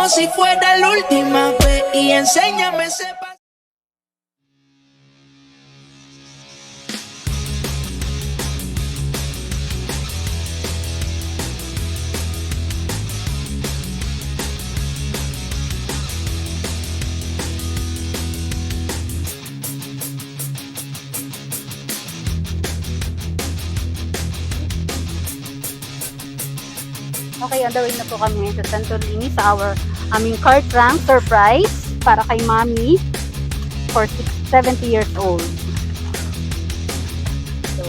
como si fuera la última vez y enséñame ese paso. Okay, on the way na po kami ngayon sa Santorini sa aming car trunk surprise para kay Mommy for 70 years old. So,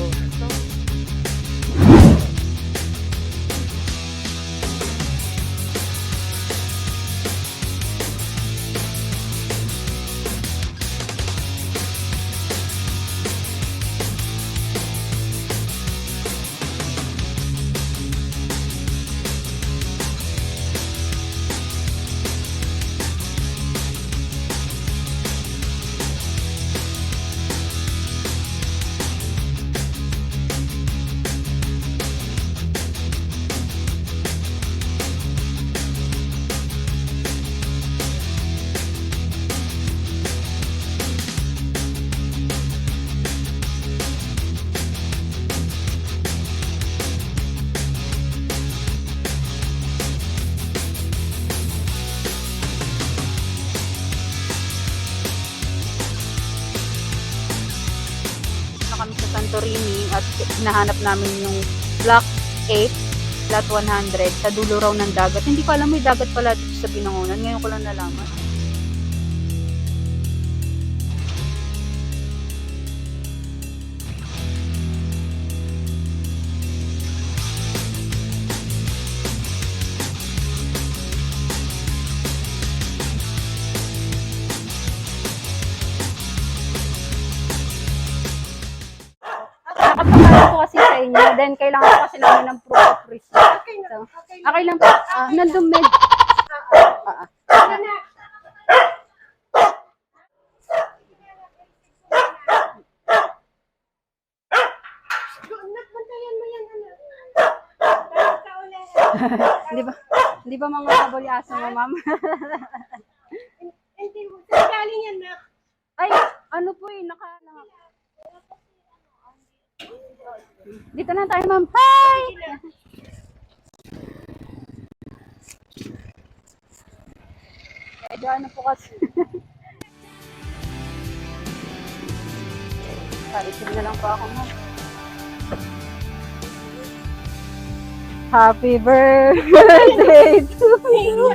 kami sa Santorini at hinahanap namin yung Block 8, Lot 100 sa dulo raw ng dagat. Hindi ko alam may dagat pala dito sa Binangonan. Ngayon ko lang nalaman. Nakapakain po kasi sa inyo, then kailangan po kasi namin ng proof of receipt. So, okay lang po. Nandun med. Di ba mga kabalyaso mo, ma'am? Hindi mo. Galing yan na. Ay, ano po eh, Dito na tayo, ma'am. Hi! Medyo ano po kasi. Parisin na lang po ako, ma'am. Happy birthday to you.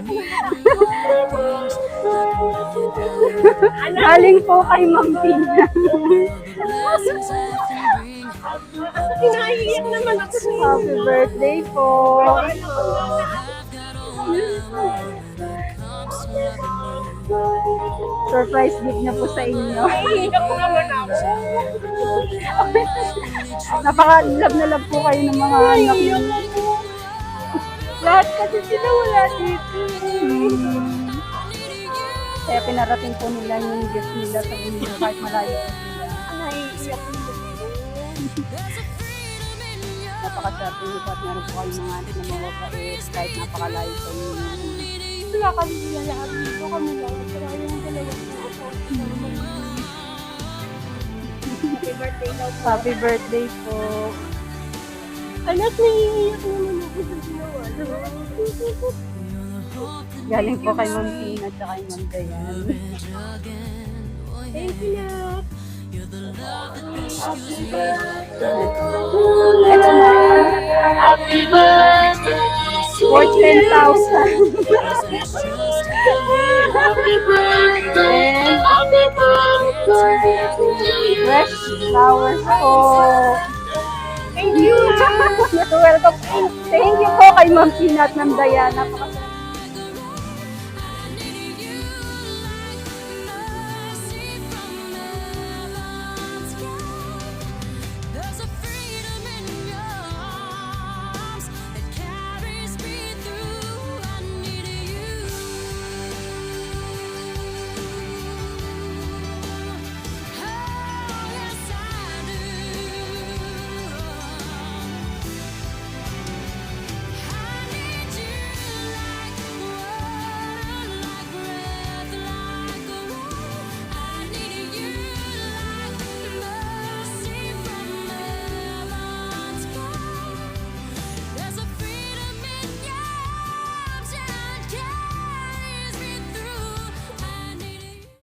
Galing po kay Ma'am Pina. Pinaiiyak naman ako. Happy birthday po. Surprise gift niya po sa inyo. Naiiyak ko naman ako. Napaka-love na love po kayo ng mga anak niyo. Lahat kasi sila wala dito. Kaya pinarating po nila yung gift nila sa inyo kahit malayo po sila. Naiiyak ko. Napaka-swerte niyo po at meron po kayong mga anak na mababait kahit napakalayo po inyo. Wala kami sila lahat dito. Kami lang. Wala yung dalawa ko. Happy birthday daw po. Happy birthday po. Anak, naiiyak naman ako sa ginawa. Galing po kay Ma'am Tina at kay Ma'am Dayan. Thank you, Nak. Ito na. Happy birthday. Worth 10,000. Happy birthday. And Happy birthday. fresh flowers po. Thank you. Welcome. Thank you po kay Ma'am Tina at Ma'am Dayan. Napakasaya